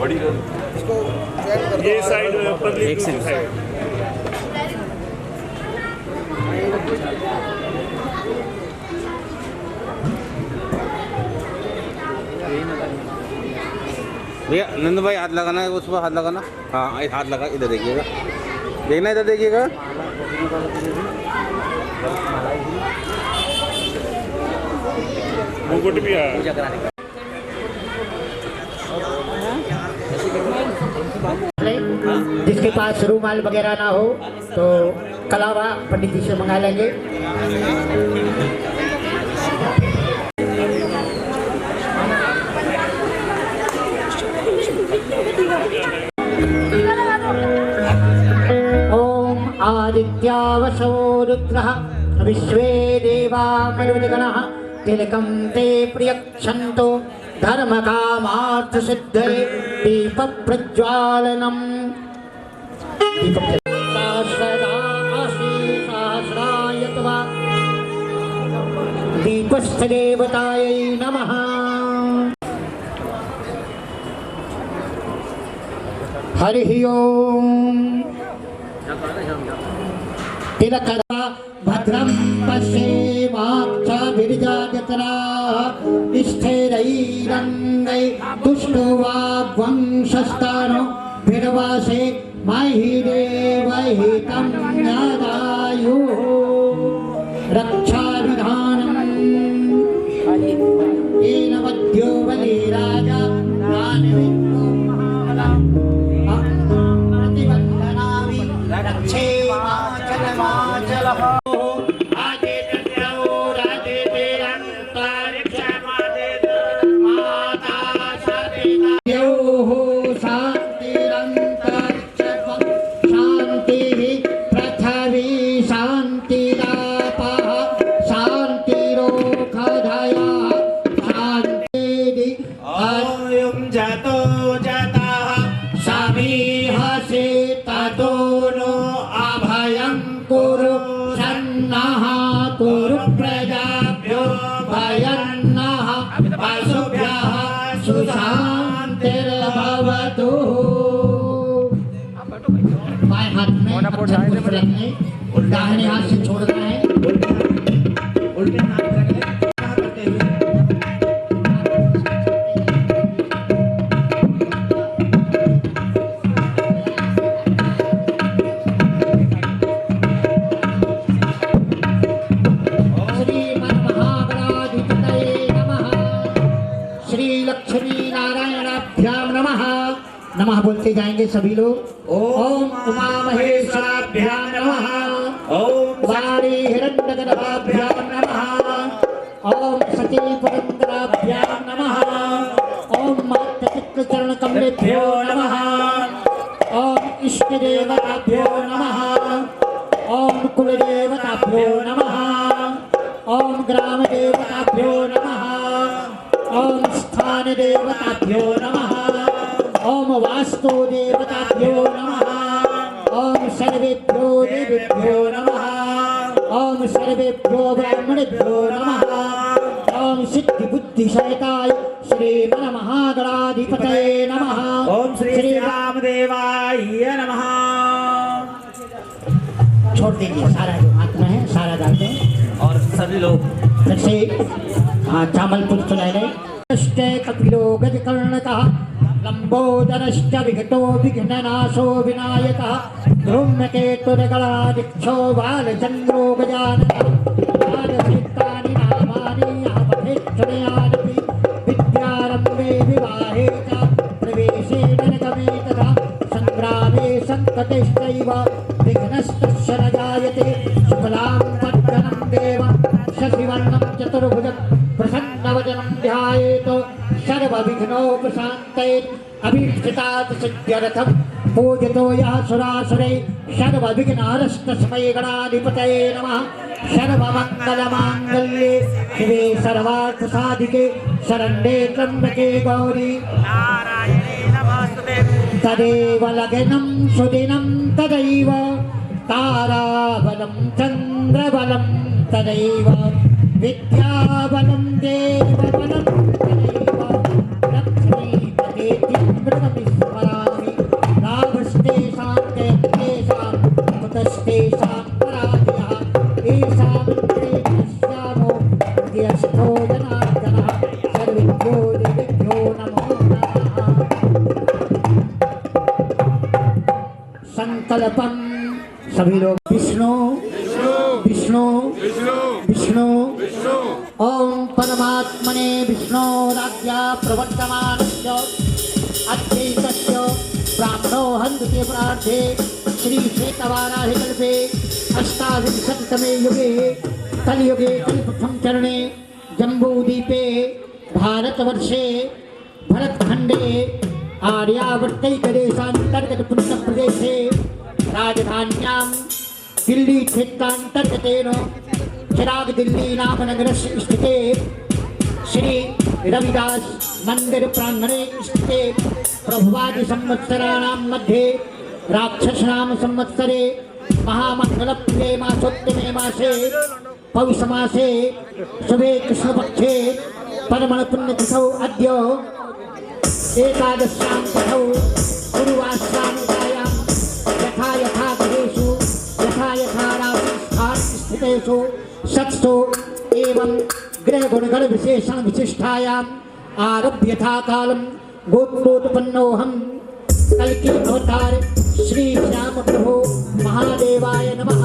बड़ी कर ये साइड पतली एक दूसरी साइड। भैया नंद भाई हाथ लगाना है, उस पर हाथ लगाना। हाँ हाथ लगा, इधर देखिएगा, देखना इधर देखिएगा। मुकुट भी है। जिसके पास रूमाल वगैरह ना हो तो कलावा पंडित जी से मंगा लेंगे। ओम आदित्यावसो रुद्रः विश्वे देवा मरुद्गणः तिलकं ते प्रियक्षन्तु धर्मकामार्थ सिद्धये दीप प्रज्वालनम्। दीपस्थदेवतायै नमः। हरिः ओम्। तिलकरा भद्रं पश्येमाक्षभिर्जागतराः स्थिरैरङ्गै तुष्टुवाग्वंशस्तानो भिर्वासे महि देवहितं यदायुः रक्षाविधानम् येन वद्यो बलिराजा प्रतिबन्धनानि रक्षेमाचलमाचलः। कुरु प्रजाभ्यो भयन्नः पशुभ्यः सुशान्तिर्भवतु। बाएं हाथ में पुष्प रखने, दाहिने हाथ से छोड़ना है। उल्टे हाथ रखने करते हुए नमः बोलते जाएंगे सभी लोग। ओम उमा महेश्वराभ्यां नमः। ओम वाणी हिरण्यगर्भाभ्यां नमः। ओम सती पुरंदराभ्यां नमः। ओम मातृपितृ चरण कमलेभ्यो नमः। ओम इष्ट देवताभ्यो नमः। ओम कुल देवताभ्यो नमः। ओम ग्राम देवताभ्यो नमः। ओम स्थान देवताभ्यो नमः। ओम वास्तु देवताभ्यो नमः। ओम सर्वेभ्यो देवेभ्यो नमः। ओम सर्वेभ्यो ब्राह्मणेभ्यो नमः। ओम सिद्धि बुद्धि सहिताय श्री मन महागणाधिपतये नमः। ओम श्री रामदेवाय नमः। छोड़ दीजिए, सारा जो हाथ में है सारा डालते हैं और सभी लोग फिर से चावल पुष्प ले लें। कपिलो गजकर्णकः लंबोदरश्च विघटो विघ्ननाशो विनायकः धूम्रकेतुर्गणादिक्षो बालचन्द्रो गजाननः। बालचित्तानि नामानि आपठेच्छुनयानपि विद्यारम्भे विवाहे च प्रवेशे नरकमे तथा संग्रामे संकटेश्चैव विघ्नस्तस्य न जायते। शुक्लां वरदं देवं शशिवर्णं चतुर्भुजं प्रसन्नवदनं ध्यायेत् सर्वविघ्नोपशान्तये। अभीष्टात् सिद्ध्यर्थं पूजितो यः सुरासुरे सर्वविघ्नहरस्तस्मै गणाधिपतये नमः। सर्वमङ्गलमाङ्गल्ये शिवे सर्वार्थसाधिके शरण्ये त्र्यम्बके गौरी नारायणे नमोस्तुते। तदेव लग्नं सुदिनं तदैव ताराबलं चन्द्रबलं तदैव विद्याबलं देवबलं तदैव लक्ष्मीपते मृगमिश्र संकल्पम। सभी लोग विष्णु विष्णु विष्णु ओम परमात्मने विष्णोराज्ञा प्रवर्तमानस्य अद्वैतस्य ब्राह्मणो हन्ते प्रार्थे श्री श्वेतवाराहि कल्पे अष्टाविंशतितमे युगे कलियुगे कलिप्रथम चरणे जम्बूद्वीपे भारतवर्षे भरतखण्डे आर्यावर्तैकदेशान्तर्गत पुण्यप्रदेशे राजधान्यां दिल्ली क्षेत्रान्तर्गतेन चिराग दिल्ली नाम नगरस्य स्थिते श्री रविदास मंदिर प्रांगणे स्थिते प्रभुवादि संवत्सराणां मध्ये राक्षसनाम संवत्सरे महामंगलप्रिये मासोत्तमे मासे पौष मासे शुभे कृष्णपक्षे परमण पुण्यतिथौ अद्य एकादश्यां तिथौ गुरुवासरानुतायां यथा यथा गृहेषु यथा यथा राशिस्थान स्थितेषु सत्सु एवं ग्रहगुणगण विशेषण विशिष्टायाम् आरभ्य यथा कालं गोत्रोत्पन्नोऽहं कल्कि अवतार श्री श्याम प्रभु महादेवाय नमः।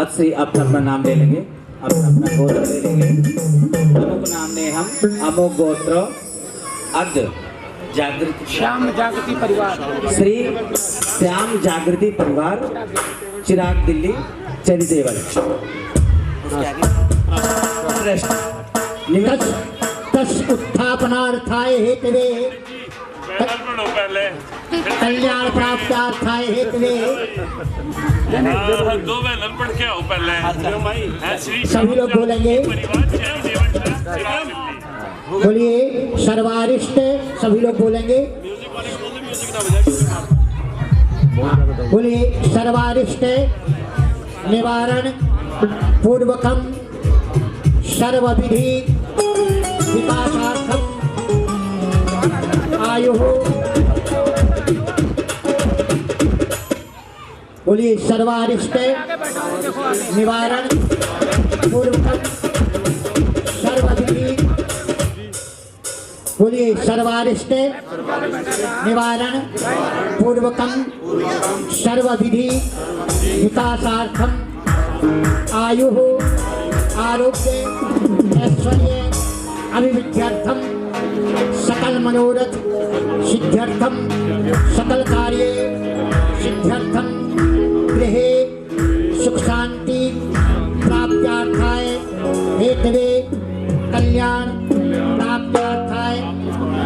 अब से अपना नाम ले लेंगे, अपना गोत्र ले लेंगे। अमुक नाम ने हम अमुक गोत्र अद्य जागृति श्याम जागृति परिवार श्री श्याम जागृति परिवार चिराग दिल्ली चरितेवल तस् उत्थापनार्थाय हेतवे बैनर पढ़ो पहले। कल्याण प्राप्तार्थाय हेतवे हाँ, 2 बैनर पढ़ के आओ पहले। हाँ, श्री सभी लोग बोलेंगे। परिवार चरितेवल चिराग दिल्ली। बोलिए सर्वारिष्ट। सभी लोग बोलेंगे बोलिए सर्वारिष्ट निवारण पूर्वकम सर्वविधि विकासार्थम आयु। बोलिए सर्वारिष्ट निवारण पूर्वकम सर्वविधि। बोलिए सर्वारिष्ट निवारण पूर्वकम सर्वविधि विकासार्थम आयु आरोग्य ऐश्वर्य अभिवृद्ध्यर्थम सकल मनोरथ सिद्ध्यर्थम सकल कार्य सिद्ध्यर्थम गृहे सुख शांति प्राप्त्यार्थाय हेतवे कल्याण प्राप्त्यार्थाय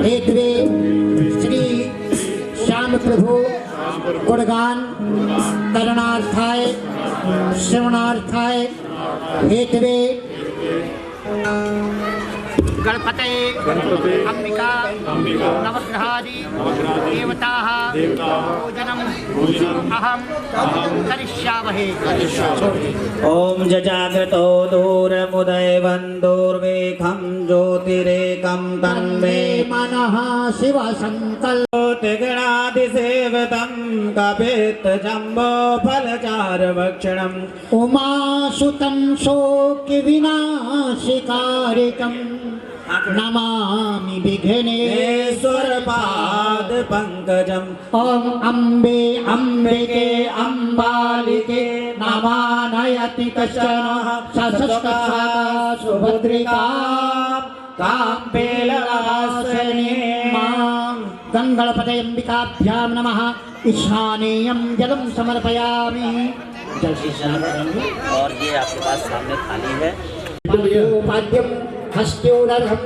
हेतवे श्री श्याम प्रभु गुणगान करणार्थाय श्रवणार्थाय हेतवे गणपते अंबिका नवग्रहादि देवताः पूजनम् अहं करिष्यामहे। ओम जजाग्रतो दूरमुदयवन् दूर्मेघं ज्योतिरेकं तन्मे मनः शिव संकल्प गणादिसेवतं कपेत जम्बो फलचारभक्षणम् उमासुतं शोक विनाशिकारिकं नमामि विघ्नेश्वर पाद पंकजम। ओम अम्बे अम्बिके अम्बालिके नमानयति कश्चन सशस्कथा सुभद्रिका काम्बेलवासिनी मां गंगणपतयम्बिकाभ्यां नमः। ईशानेयं जलं समर्पयामि। जल से स्नान करेंगे। और ये आपके पास सामने थाली है। पाद्यम हस्त्योदर्भं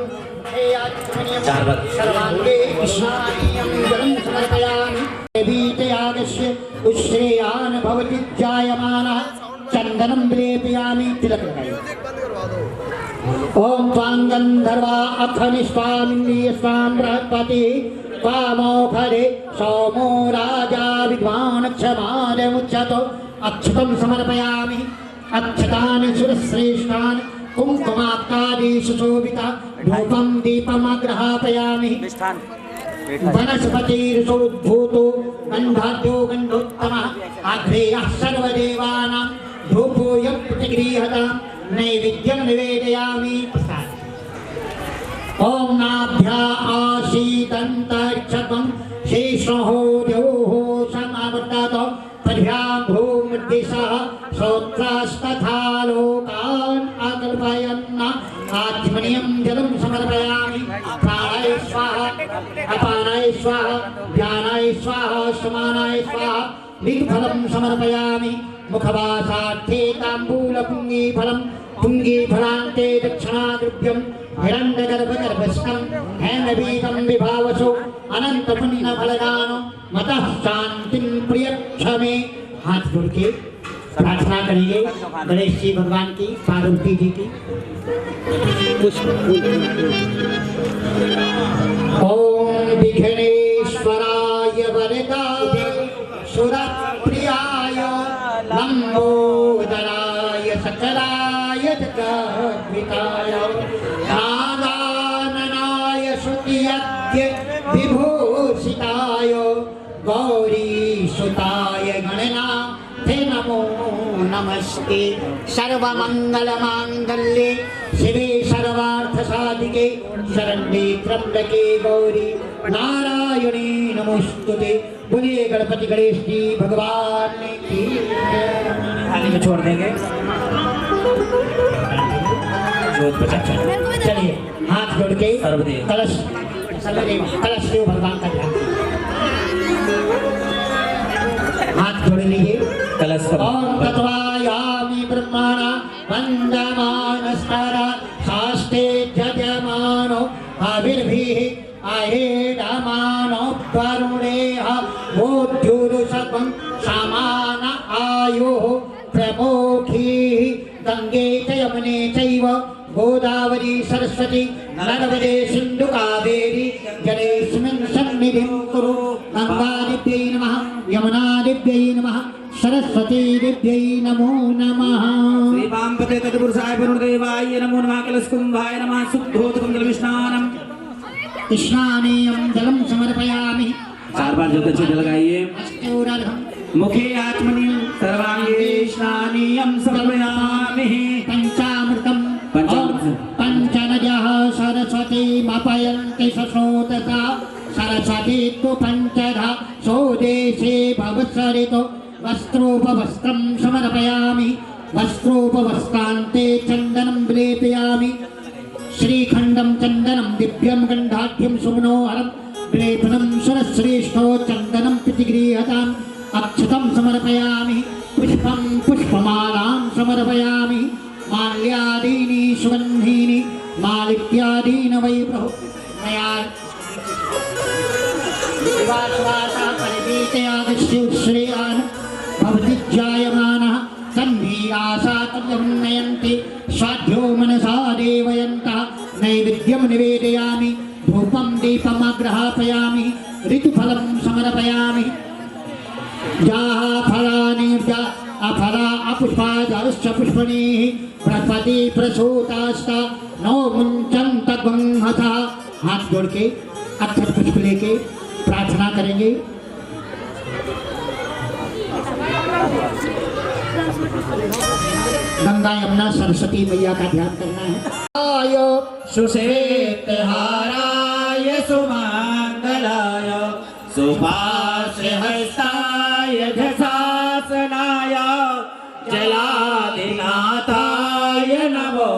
चार बार। सर्वांगे ईशानीयं जलं समर्पयामि। देवीतयागस्य उश्रेयान् भवति जायमानः चन्दनं विलेपयामि। तिलक लगाइए। ओम त्वां गन्धर्वा अखनिष्पामिन्द्रियस्वां बृहस्पति वामोखरे सोमो राजा विद्वान् क्षमादमुच्यतो अक्षतं समर्पयामि। अक्षतानि सुरश्रेष्ठान् कुङ्कुमाब्दादीषु शोभिता धूपं दीपमग्रहापयामि। वनस्पतिर्षोद्भूतो गन्धाढ्यो गन्धोत्तमः आघ्रेयः सर्वदेवानां धूपोऽयं प्रतिगृह्यतां नैवेद्यं निवेदयामि। ओम नाभ्या आसीदन्तरिक्षत्वं शेषो द्योः समावर्तत अपानाय स्वाहा ज्ञानाय स्वाहा समानाय स्वाहा ऋतुफलं समर्पयामि मुखवासार्थे ताम्बूलपुङ्गीफलं पुङ्गीफलान्ते दक्षिणाद्रव्यं हिरण्यगर्भगर्भस्थं हैनवीतं विभावसो अनन्तपुण्यफलदानो मतः शान्तिं प्रियक्षमे। हाथ जोड़ के प्रार्थना करेंगे गणेश जी भगवान की, पार्वती जी की। ओम विघ्नेश्वराय वरदाय सुरप्रियाय लंबोदराय सकलाय जगद्विताय नागाननाय श्रुतियज्ञ विभूषिताय गौरीसुताय गणनाथे नमो नमस्ते। सर्वमंगलमांगल्ये शिवे सर्वार्थसाधिके शरण्ये त्र्यंबके गौरी नारायणी नमोस्तुते। बोलिए गणपति गणेश जी भगवान की। थाली में छोड़ देंगे। चलिए हाथ जोड़ के सर्वदेव कलश कलश देव भगवान का ध्यान। हाथ जोड़ लीजिए कलश ओम तत्वायामि ब्रह्मणा वन्दमानस्तारा शास्ते जजमानो आविर्भिः आहेडमानो वरुणेह मोद्युरुषकं समान आयुः प्रमुखीः गंगे च यमुने चैव गोदावरी सरस्वती नर्मदे सिंधु कावेरी जलेस्मिन् सन्निधिं कुरु। गंगादिव्यै नमः यमुनादिव्यै नमः सरस्वती दिव्यै नमो नमः। श्री वामपते तत्पुरुषाय पुनर्देवाय नमो नमः। कलशकुंभाय नमः। शुद्धोदकं जलविष्णानम् स्नानेयं जलं समर्पयामि। 4 बार जल जल लगाइए। अष्टोरर्घं मुखे आत्मनि सर्वांगे स्नानेयं समर्पयामि। पंचामृतं पंचनजः सरस्वती मपयन्ति सश्रोतसा सरस्वती तु पंचधा सोदेशे भवत्सरितो वस्त्रोपवस्त्रं समर्पयामि। वस्त्रोपवस्त्रान्ते चन्दनं विलेपयामि। श्रीखण्डं चन्दनं दिव्यं गन्धाढ्यं सुमनोहरं विलेपनं सुरश्रेष्ठो चन्दनं प्रतिगृह्यताम्। अक्षतं समर्पयामि। पुष्पं पुष्पमालां समर्पयामि। माल्यादीनि सुगन्धीनि मालित्यादीन वै प्रभु मया शिवाश्वासः परिवीतयादिश्रेयान् भवति जायमानः तन्वीरासा तन्नयन्ति स्वाध्यो मनसा देवयन्तः नैवेद्यं निवेदयामि। धूपं दीपमग्रहापयामि। ऋतुफलं समर्पयामि। जाः फलानि अफला अपुष्पादश्च पुष्पणीः प्रपदि प्रसूतास्ता नो मुञ्चन्त गंहथा। हाथ जोड़ के अक्षत पुष्प लेके प्रार्थना करेंगे। गंगा यमुना सरस्वती मैया का ध्यान करना है। आयो सुश्वेतहाराय सुमंगलाय सुभाषहस्ताय झषासनाय जलाधिनाथाय नमो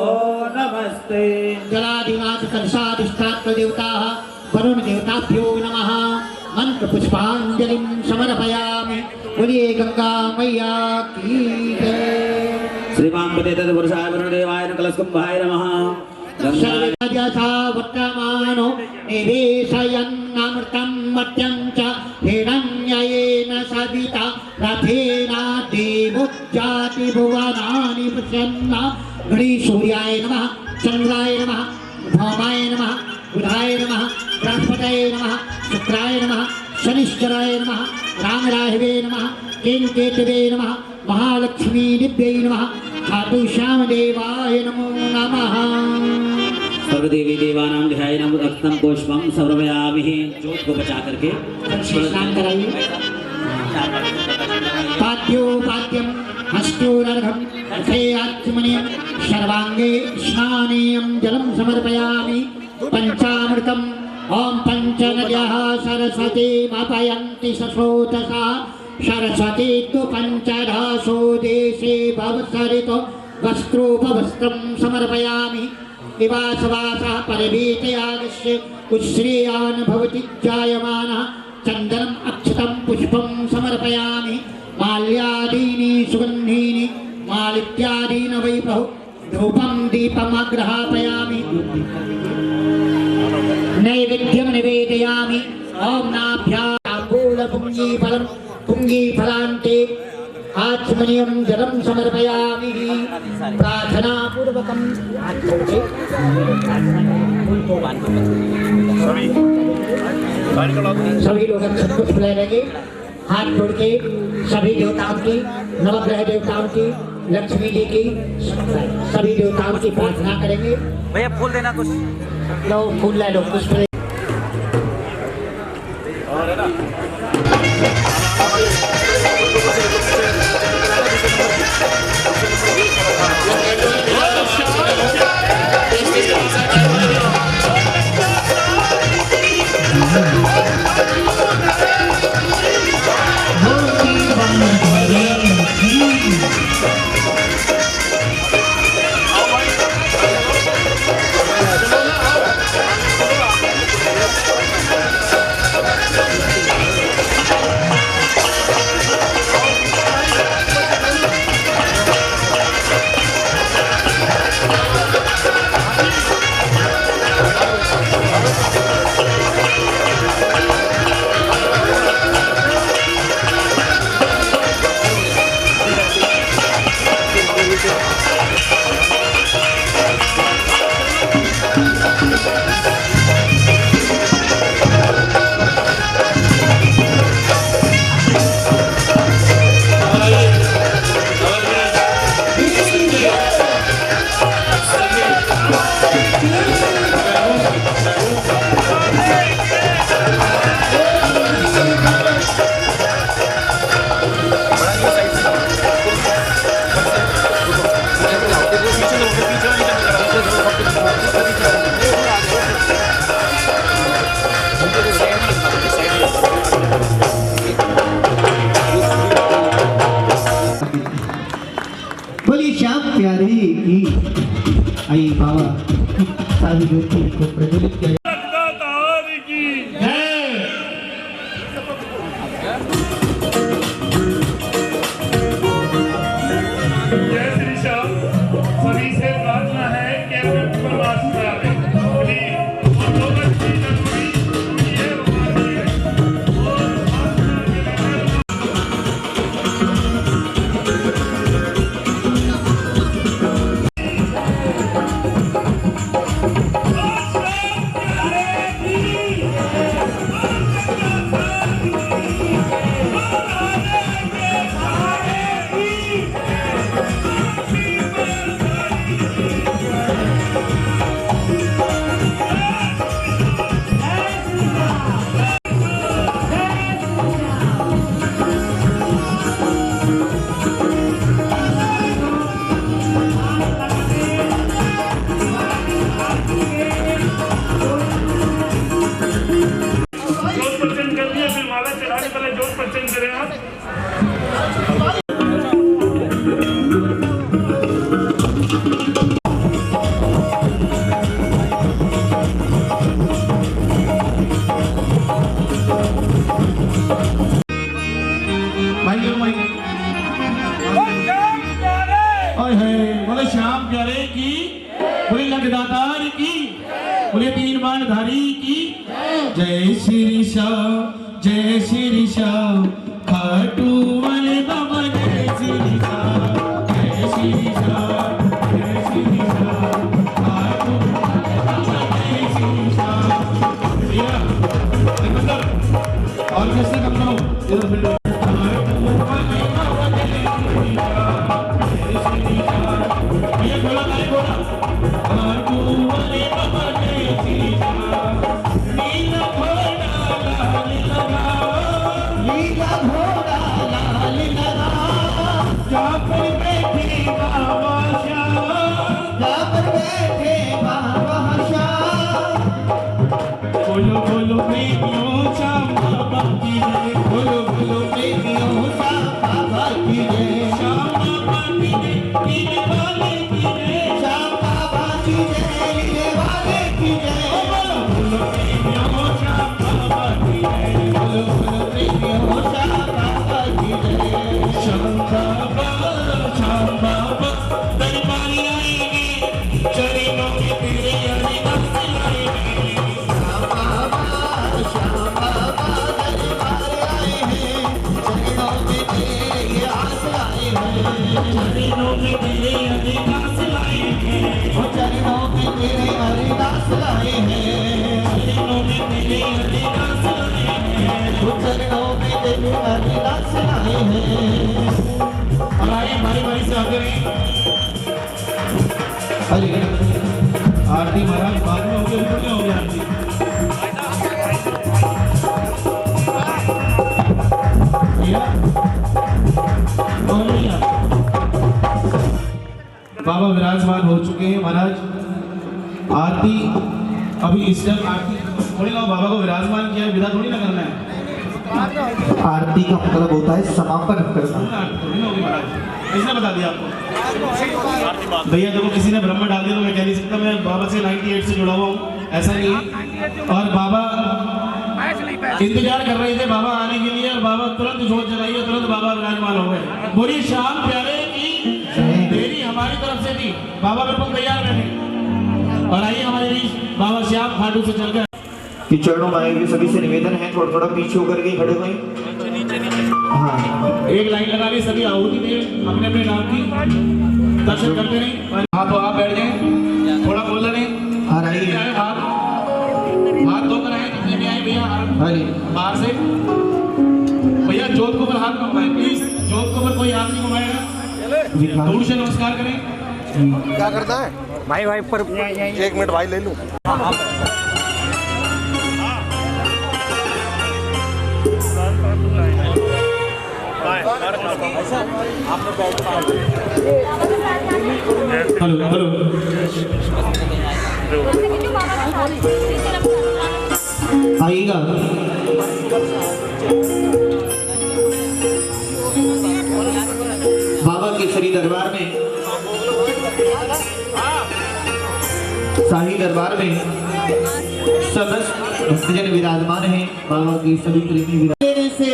नमस्ते। जलाधिनाथ कलशाधिष्ठात्र देवताः वरुण देवताभ्यो नमः। मंत्र पुष्पांजलिं समर्पयामि। बोलिए गंगा मैया की जय। श्री वामपते तत्पुरुषाय पुनर्देवाय कलशकुंभाय नमः। सर्वजसा वर्तमानो निवेशयन्नमृतं मर्त्यं च हिरण्ययेन सविता रथेना देवोज्जाति भुवनानि पश्यन्न। गणेशसूर्याय नमः। चन्द्राय नमः। भौमाय नमः। बुधाय नमः। बृहस्पतये नमः। शुक्राय नमः। शनिश्चराय नमः। रामराहवे नमः। केतुकेतवे नमः। महालक्ष्मी दिव्यै नमः। खाटू श्याम देवाय नमो नमः। सर्वदेवी देवानां ध्यायेन रक्तं पुष्पं समर्पयामि। जोत को बचा करके स्नान कराइए। पाद्योपाद्यं हस्तोरर्घं हस्तेयाच्मनीयं सर्वांगे स्नानेयं जलं समर्पयामि। पंचामृतं ओम पंचनद्यः सरस्वती मपयन्ति सस्रोतसा सरस्वती तु पंचधासो देशे भवत्सरितो वस्त्रोपवस्त्रं समर्पयामि। निवासवासः परवीतयागस्य उत्श्रेयान् भवति जायमानः चन्दनम् अक्षतं पुष्पं समर्पयामि माल्यादीनि सुगन्धीनि मालित्यादीन वै बहु धूपं दीपमग्रहापयामि नैवेद्यं निवेदयामि ॐ नाभ्याम्बूलपुङ्गीफलं पुङ्गीफलान्ते आचमनीयं जलं समर्पयामि प्रार्थनापूर्वकं सभी लोग अक्षत पुष्प ले लेंगे हाथ जोड़ के सभी देवताओं की नवग्रह देवताओं की लक्ष्मी जी की सभी देवताओं की प्रार्थना करेंगे। भैया फूल देना कुछ। लो फूल ले लो पुष्प ले। प्यारी की आई बाबा सारी ज्योति को प्रज्वलित किया। दातार की जय श्री श्याम। सभी से प्रार्थना है कि अपने प्रवास में आवे और लोगों की जरूरी ये हमारी है और बोले श्याम प्यारे की, बोले लगदातार की, बोले तीन बाणधारी की। जय श्री श्याम खाटू वाले बाबा जय श्री श्याम खाटू वाले बाबा जय श्री श्याम। और कैसे कम करो इधर फिर ये बोला नहीं बोला खाटू वाले बाबा जय श्री श्याम। नीला घोड़ा लाल लगा, नीला घोड़ा लाल लगा, जहाँ पर बैठे बाबा श्याम, जहाँ पर बैठे बाबा श्याम। बोलो बोलो प्रेमियों श्याम बाबा की जय, बोलो बोलो प्रेमियों श्याम बाबा की जय, श्याम बाबा की जय, नीले वाले की जय, श्याम बाबा की जय। हरिदास आए हैं। और आइए बारी बारी से आते रहिए। अरे आरती महाराज बाद में हो गया, ऊपर क्या हो गया आरती? बाबा विराजमान हो चुके हैं महाराज। आरती अभी इस टाइम आरती थोड़ी ना बाबा को विराजमान किया है, विदा थोड़ी ना करना है। आरती का मतलब होता है समापन करना। थोड़ी ना होगी महाराज, ऐसा बता दिया आपको भैया। देखो किसी ने ब्रह्म डाल दिया तो मैं कह नहीं सकता, मैं बाबा से 98 से जुड़ा हुआ हूँ, ऐसा नहीं है। और बाबा इंतजार कर रहे थे बाबा आने के लिए, और बाबा तुरंत जोत जलाई है, तुरंत बाबा विराजमान हो गए। बोलिए श्याम प्यारे की देरी हमारी तरफ से थी, बाबा बिल्कुल तैयार बैठे। और आइए हमारे बीच बाबा श्याम खाटू से चल गए कि चरणों में आए हुए सभी से निवेदन है थोड़ा थोड़ा पीछे होकर के खड़े हुए। हाँ, एक लाइन लगा के सभी आहुति दे अपने अपने नाम की दर्शन करते रहे। हाँ तो आप बैठ जाए, थोड़ा बोल रहे हाँ आइए। हाथ धोकर आए, जितने भी आए भैया बाहर से। भैया जोत को ऊपर हाथ घुमाए प्लीज, जोत को ऊपर कोई हाथ नहीं घुमाएगा। दूर से नमस्कार करें। क्या करता है भाई? भाई पर 1 मिनट भाई ले लूं। हेलो हेलो आइएगा। बाबा के श्री दरबार में, शाही दरबार में समस्त भक्तजन विराजमान हैं। बाबा की सभी प्रेमी देने से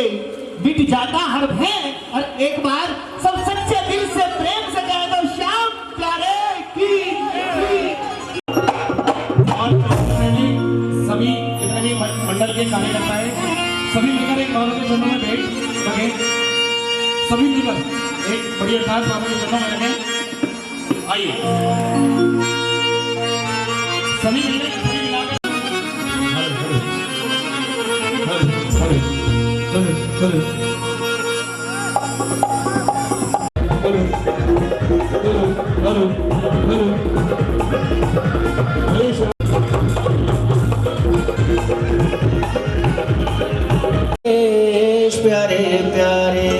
मिट जाता हर भय, और एक बार सब सच्चे दिल से प्रेम से कह दो श्याम प्यारे की। और सभी जितने भी मंडल के कार्यकर्ता है, सभी मिलकर एक बाबा के चरणों में बैठ रखे, सभी मिलकर एक बड़ी अरदास बाबा के चरणों में रखें। आइए सभी मिलकर, सभी मिलाकर प्यारे प्यारे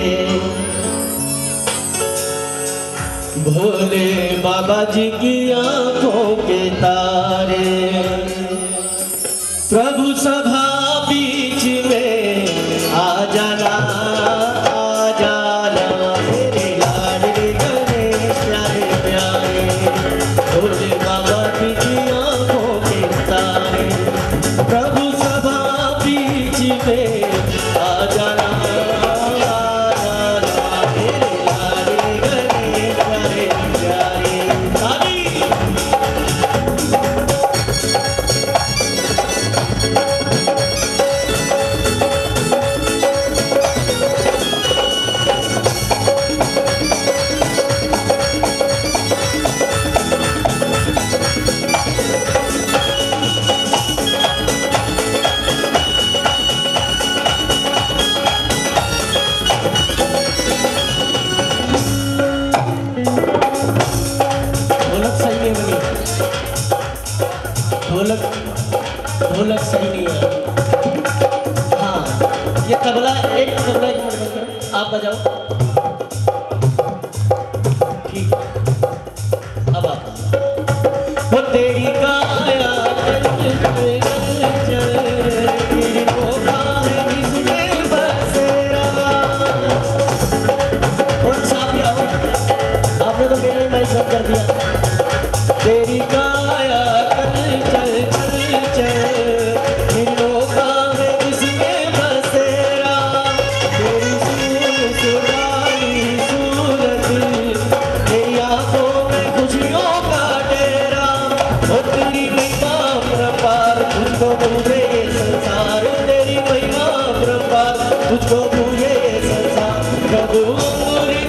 भोले बाबा जी की आंखों के तारे, प्रभु सभा बीच में आ जाना, आ जाना मेरे लाडले गणेश प्यारे प्यारे भोले बाबा जी की आंखों के तारे, प्रभु सभा बीच में आ जाना, आ जाना मेरे लाडले गणेश प्यारे प्यारे। सारी ढोलक सही नहीं बनी, ढोलक सही नहीं है। हाँ ये तबला, एक तबला एक मिनट बंद करो, आप बजाओ। ठीक, अब आप वो तेरी काया तेरी कोका है जिसमें बसेरा। और साथ ही आओ, आपने तो मेरे मैं सब कर दिया। तेरी काया कल चल चल चल लोका है जिसमें बसेरा, तेरी सुराली सूरत तेरी आंखों में खुशियों का डेरा। ओ तेरी महिमा परपार तुझको पूरे ये संसार, तेरी महिमा परपार तुझको पूरे ये संसार। प्रभु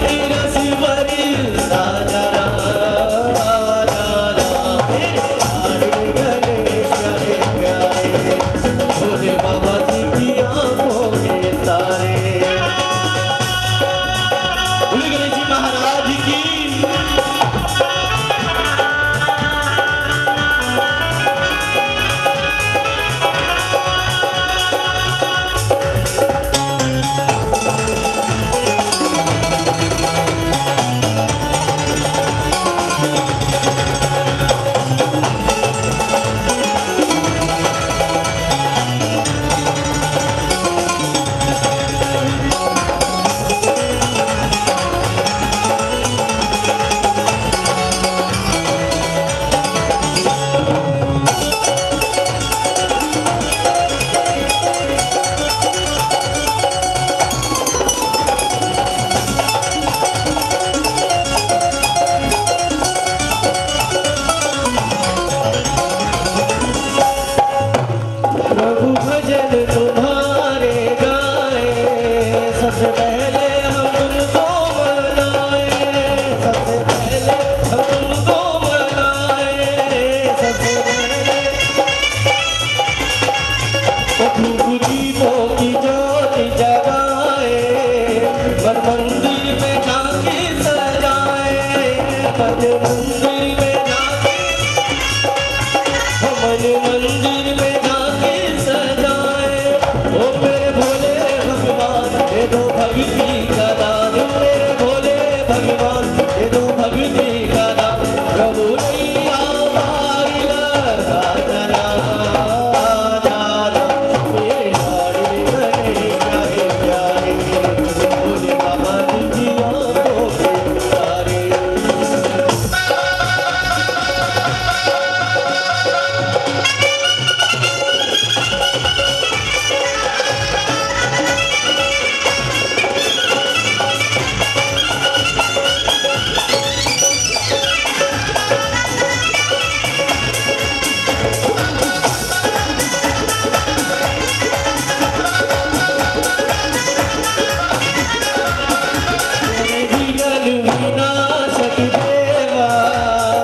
की रस भरी साजरा, बाबा जी की आंखों के तारे। भजन तुम्हारे गाए, सबसे पहले हम तुमको मनाए, सबसे पहले हम तुमको मनाए, सबसे पहले धूप दीपों की ज्योति जगाए, मन मंदिर में जाके सजाए, मन मंदिर में जाके, मन मंदिर में जाके सजाए। ओ मेरे भोले भगवान दे दो भक्ति का दान, मेरे भोले भगवान दे दो भक्ति का दान, प्रभु नैया पारी लगा जरा जाना, मेरे लाडले बने प्यारे प्यारे, भोले बाबा जी आंखों के तारे। विघ्न विनाशक देवा,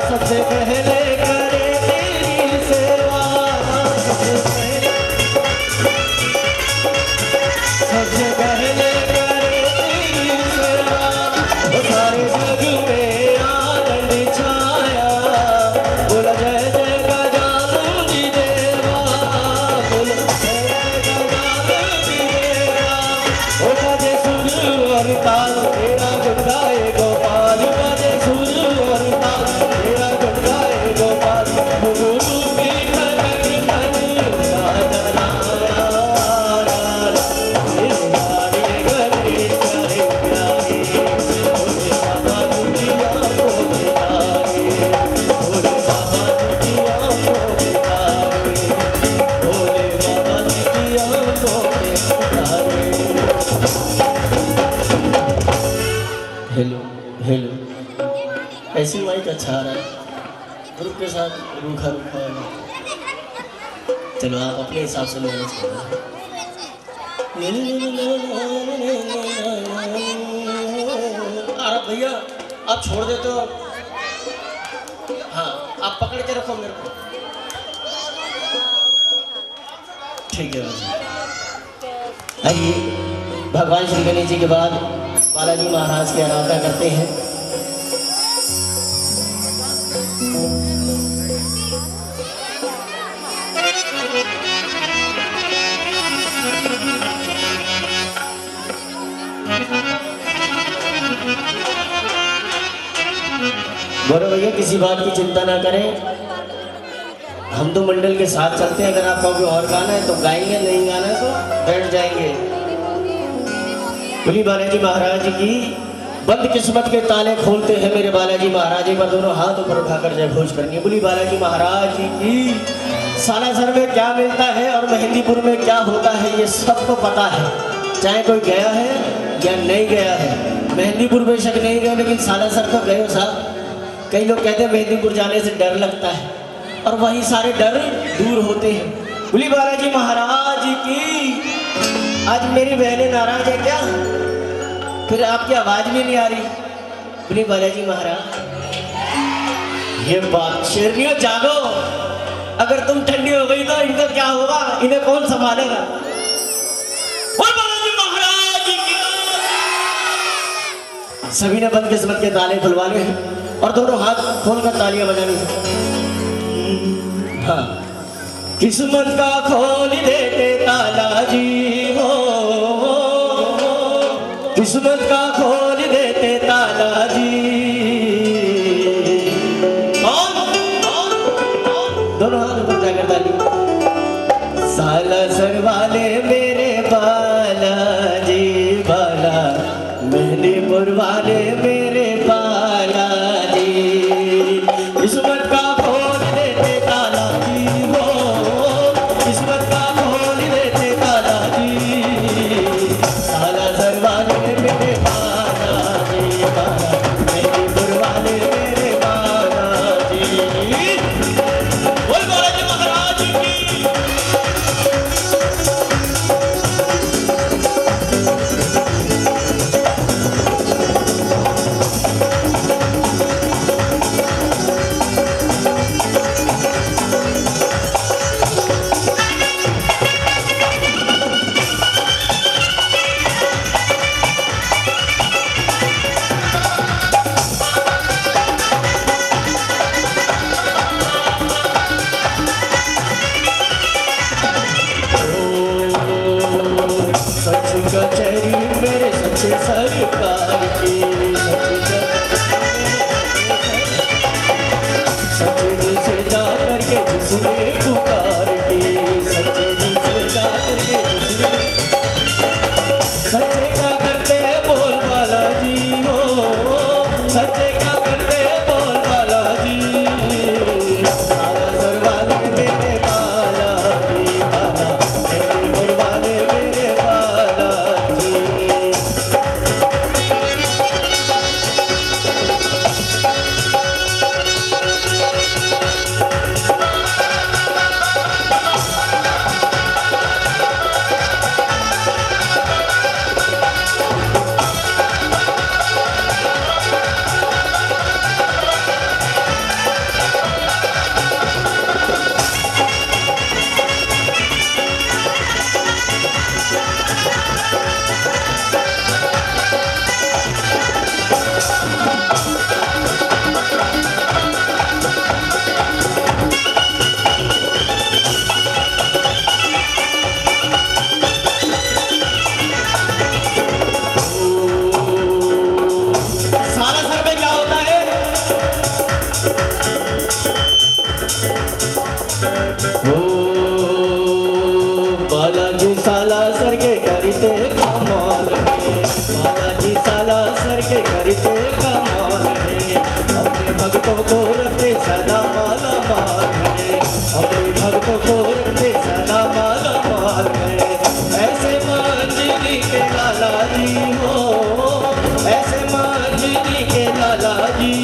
सबसे पहले करे तेरी सेवा, सबसे पहले करे तेरी सेवा। वो सारे जग में आनंद छाया, बोला जय जय गजानन जी देवा, बोला जय जय गजानन जी देवा। ओ बजे सुर और ताल तेरा गुण गाए गोपाल, बजे सुर और ताल तेरा गुण गाए गोपाल, गुरु की खनक खन राजा राया राया, इस गाने गले प्यारे प्यारे, भोले बाबा जी आंखों के तारे, भोले बाबा जी आंखों के तारे, भोले बाबा जी आंखों के तारे। हेलो हेलो, ऐसी माइक अच्छा आ रहा है, ग्रुप के साथ रूखा रूखा वाला। चलो आप अपने हिसाब से मैनेज करो। अरे भैया आप छोड़ देते हो, हाँ आप पकड़ के रखो मेरे को, ठीक है भैया। आइए भगवान श्री गणेश जी के बाद बालाजी महाराज की आराधना करते हैं। गौरव भैया किसी बात की चिंता ना करें, हम तो मंडल के साथ चलते हैं। अगर आपका कोई और गाना है तो गाएंगे, नहीं गाना है तो बैठ जाएंगे। बोली बालाजी महाराज की बंद किस्मत के ताले खोलते हैं मेरे बालाजी महाराज, एक बार दोनों हाथ ऊपर उठाकर जय घोष करनी है। बोली बालाजी महाराज की। सालासर में क्या मिलता है और मेहंदीपुर में क्या होता है ये सबको पता है, चाहे कोई गया है या नहीं गया है। मेहंदीपुर बेशक नहीं गए लेकिन सालासर तो गए हो साहब। कई लोग कहते हैं मेहंदीपुर जाने से डर लगता है और वही सारे डर दूर होते हैं। बोली बालाजी महाराज की। आज मेरी बहनें नाराज है क्या? फिर आपकी आवाज भी नहीं आ रही। बोली बालाजी महाराज ये बात शेरनियों जागो, अगर तुम ठंडी हो गई तो इनका क्या होगा, इन्हें कौन संभालेगा? बोल बालाजी महाराज की। सभी ने बंद किस्मत के ताले खुलवा लिए और दोनों हाथ खोलकर तालियां बजानी है। हाँ, किस्मत का खोल देते ताला जी हो, किस्मत का खोल देते ताला जी। दोनों हाथ ऊपर जाकर ताली। सालासर वाले मेरे बाला जी बाला, मेहंदीपुर वाले मेरे बाला जी। किस्मत का खोल देते ताला जी हो, किस्मत का खोल देते ताला जी। सालासर वाले मेरे बाला जी बाला, मेहंदीपुर वाले मेरे बाला जी। बोल बालाजी महाराज की। से सरकार की सच्चे से जा करके जिसने पुकार की सच्चे से जा करके जिसने सच्चे का करते बोल वाला जी हो सच्चे का करते बोल वाला जी सारा सरवाले मेरे बाला जी बाला मेरे सरवाले मेरे बाला जी सारा सर में क्या होता है ओ बालाजी साला सर के करते कमाल है बालाजी साला सर के करते कमाल है अपने भक्तों को रखते सदा माला माल है अपने भक्तों को रखते सदा माला माल है ऐसे मांझी के लाला जी हो ऐसे मांझी के लाला जी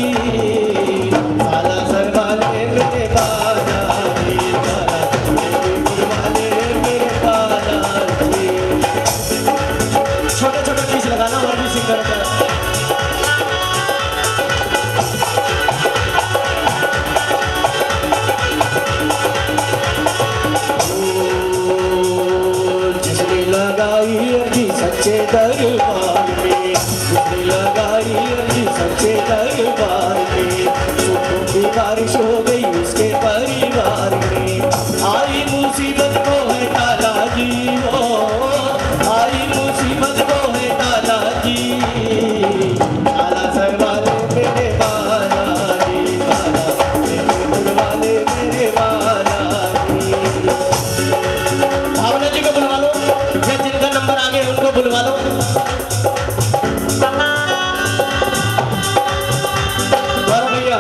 साला सर वाले मेरे बाला जी बाला मेरे वाले मेरे बाला जी छोटे छोटे चीज लगाना और भी सिंगर का जिसने लगाई अर्जी सच्चे दरबार में जिसने लगाई अर्जी सच्चे दरबार में सुखों की बारिश हो गई उसके परिवार में आई मुसीबत को है ताला जी हो आई मुसीबत को है ताला जी ताला सर वाले मेरे बाला जी बाला मेरे गुल वाले मेरे बाला जी भावना जी को बुलवा लो या जिनका नंबर आगे है उनको बुलवा लो बारो भैया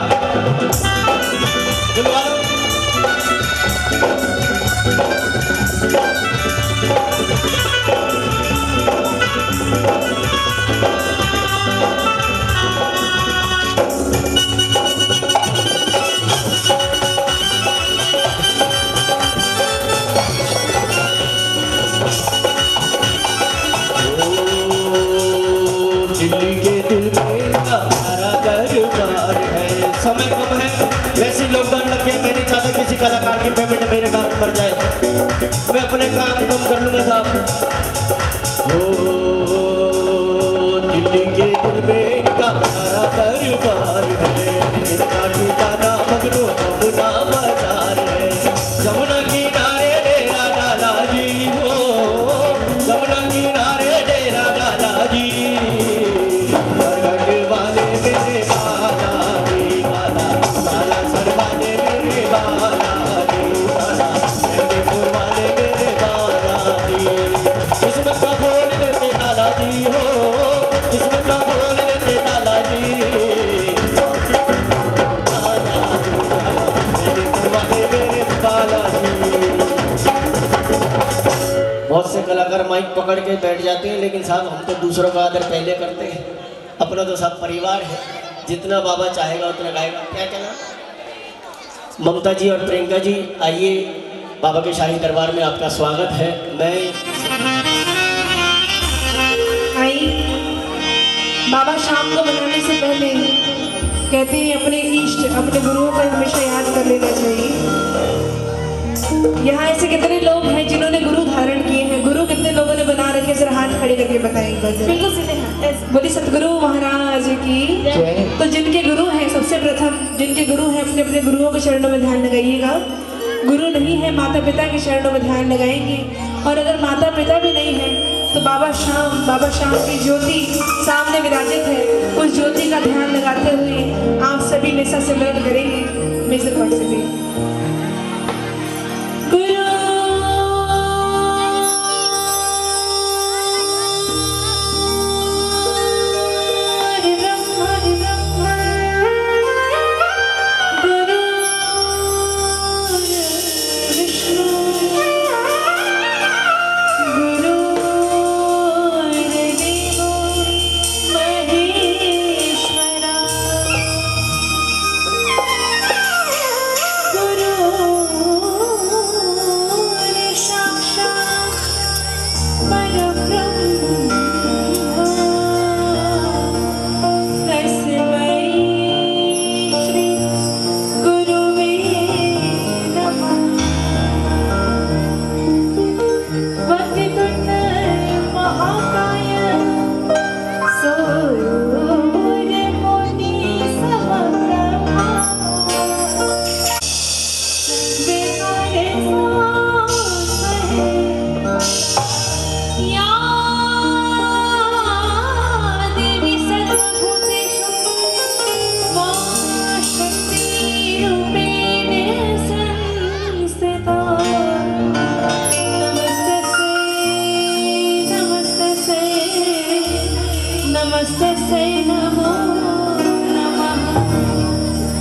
बुलवा लो दिल्ली के दिल में हमारा दरबार है समय कम है वैसे लॉकडाउन लग गया मैं नहीं चाहता किसी कलाकार की पेमेंट मेरे काम पर जाए मैं अपने काम कम कर लूंगा साहब ओ दिल्ली के दिल में हमारा दरबार है इनका ठिकाना मगनो जमुना बाजार है जमुना किनारे डेरा लाला जी हो जमुना किनारे डेरा लाला जी वाले मेरे बाला जी बाला बाला सर वाले मेरे बाला जी बाला मेरे फूल वाले मेरे बाला जी किस्मत का बोल देते लाला जी हो किस्मत का बोल देते लाला जी बाला जी बाला मेरे फूल वाले मेरे बाला जी बहुत से कलाकार माइक पकड़ के बैठ जाते हैं लेकिन साहब हम तो दूसरों का आदर पहले करते हैं अपना तो सब परिवार है जितना बाबा चाहेगा उतना गाएगा क्या कहना ममता जी और प्रियंका जी आइए बाबा के शाही दरबार में आपका स्वागत है मैं आई बाबा शाम को बनाने से पहले कहते हैं अपने इष्ट अपने गुरुओं को हमेशा याद कर लेना चाहिए यहाँ ऐसे कितने लोग हैं जिन्होंने गुरु धारण किए हैं गुरु कितने लोगों ने बना रखे जरा हाथ खड़े करके बताएंगे बिल्कुल सीधे हाथ बोली सतगुरु महाराज की तो जिनके गुरु हैं सबसे प्रथम जिनके गुरु हैं अपने अपने गुरुओं के चरणों में ध्यान लगाइएगा गुरु नहीं है माता पिता के चरणों में ध्यान लगाएंगे और अगर माता पिता भी नहीं है तो बाबा बाबा श्याम की ज्योति सामने विराजित है, उस ज्योति का ध्यान लगाते हुए आप सभी मिसा सिमरन करेंगे। मिसर पढ़ सके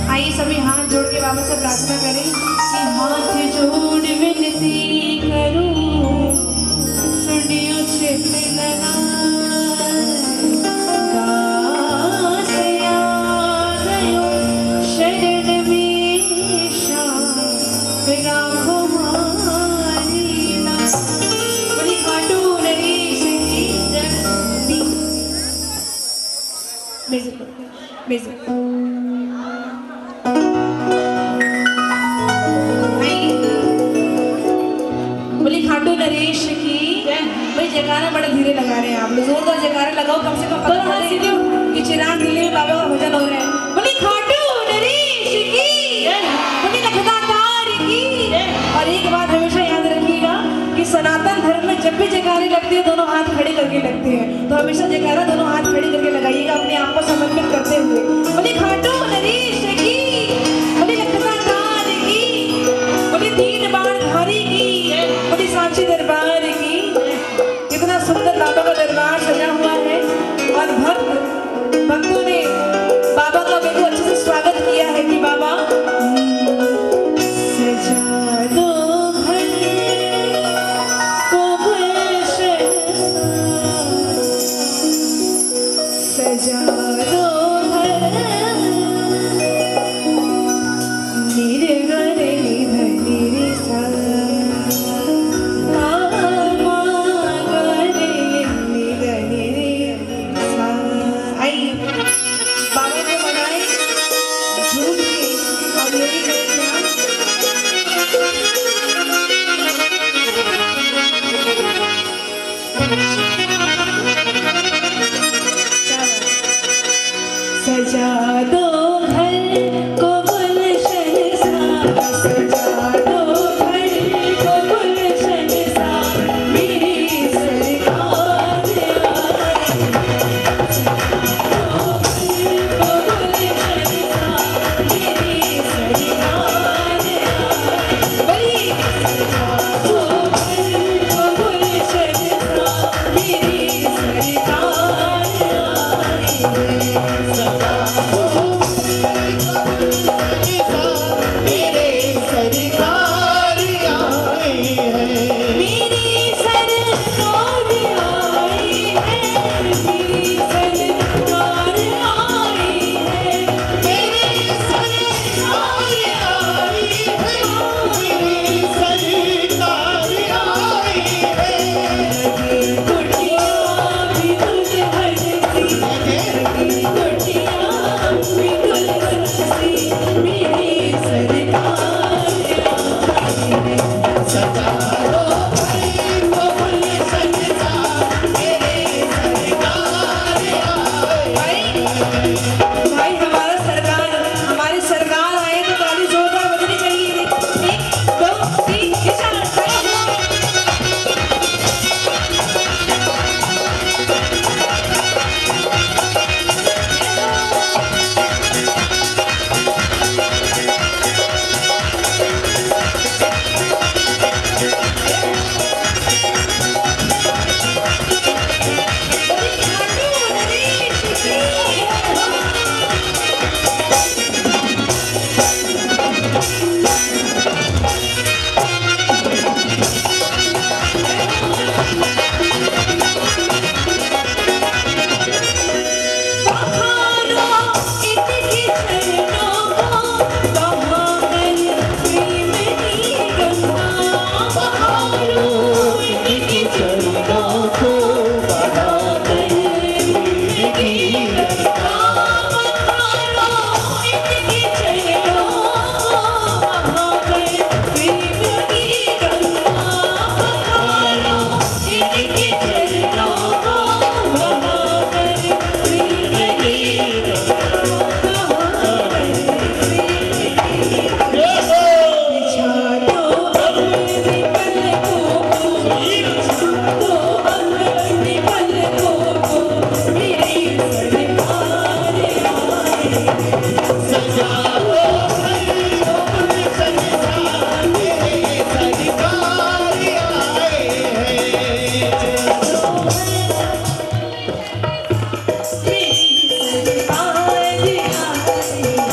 आइए सभी हाथ जोड़ के बाबा से प्रार्थना करें कि हाथ जोड़ विनती करूं सुनियो चित शरण में राखो मारी ना बोली खाटू नरेश की जय। म्यूजिक बोली खाटू नरेश की भाई जयकारा बड़ा धीरे लगा रहे हैं आप लोग, जोरदार जयकारा लगाओ कम से कम कि चिराग दिल्ली में बाबा का भजन हो रहा है। बोली खाटू नरेश की, बोली लखदातार की। और एक बात हमेशा याद रखिएगा कि सनातन धर्म में जब भी जयकारे लगती है दोनों हाथ खड़े करके लगते हैं, तो हमेशा जयकारा दोनों हाथ खड़े करके लगाइएगा अपने आप को समर्पित करते हुए। बोली खाटू नरेश की, बोली लखदातार की, बोली तीन बाण धारी की, बोली सांची दरबार की। कितना सुंदर बाबा का दरबार सजा हुआ है और भक्तों ने बाबा का बिल्कुल अच्छे से स्वागत किया है कि बाबा सजा दो घर को गुलशन सजा दो घर मेरे गले धनी सा बाबा को मनाए झूम के और यही सजा दो घर को गुलशन सा सजा दो घर को गुलशन सा मेरी सरकार मेरी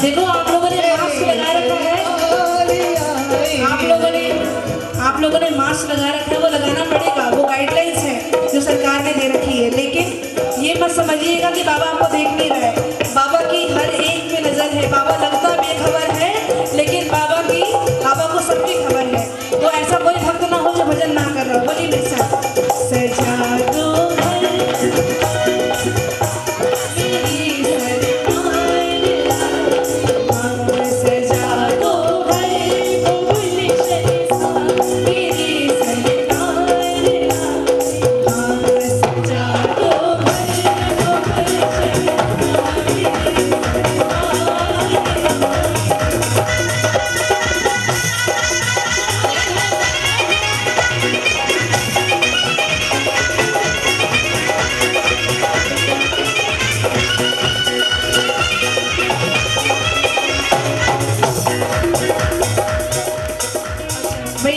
देखो आप लोगों ने मास्क लगा रखा है, आप लोगों ने मास्क लगा रखा है, वो लगाना पड़ेगा, वो गाइडलाइंस है जो सरकार ने दे रखी है। लेकिन ये मत समझिएगा कि बाबा आपको देख नहीं रहा है, बाबा की हर एक पे नजर है। बाबा लगता बेखबर है, लेकिन बाबा को सबकी खबर है। तो ऐसा कोई भक्त ना हो जो भजन ना कर रहा हो। बोलिए मेरे साथ, सजा दो भाई।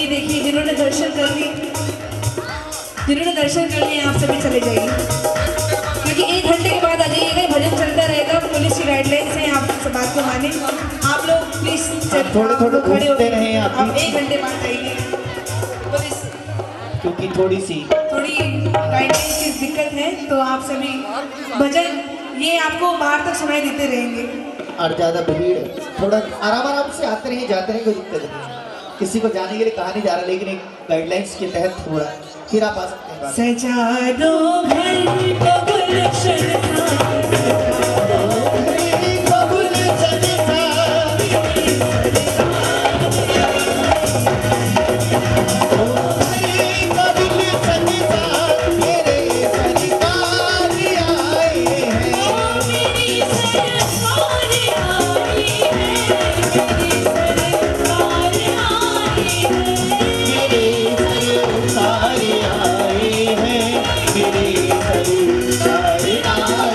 देखिए जिन्होंने दर्शन कर लिए आप सभी चले जाइए, क्योंकि 1 घंटे के बाद आ जाइएगा। भजन चलता रहेगा, पुलिस की गाइडलाइंस है, आप सब बात को माने। आप लोग प्लीज थोड़े खड़े घूमते रहें आप 1 घंटे बाद आइए, पुलिस क्योंकि थोड़ी गाइडलाइंस की दिक्कत है। तो आप सभी भजन ये आपको बाहर तक सुनाई देते रहेंगे। और ज़्यादा भीड़, थोड़ा आराम से आते रहिए, जाते रहिए, कोई दिक्कत नहीं है। किसी को जाने के लिए कहा नहीं जा रहा, लेकिन एक गाइडलाइंस के तहत हो रहा है, फिर आप आ सकते हैं। सजा दो घर को गुलशन सारे आए हैं, मेरे सारे आए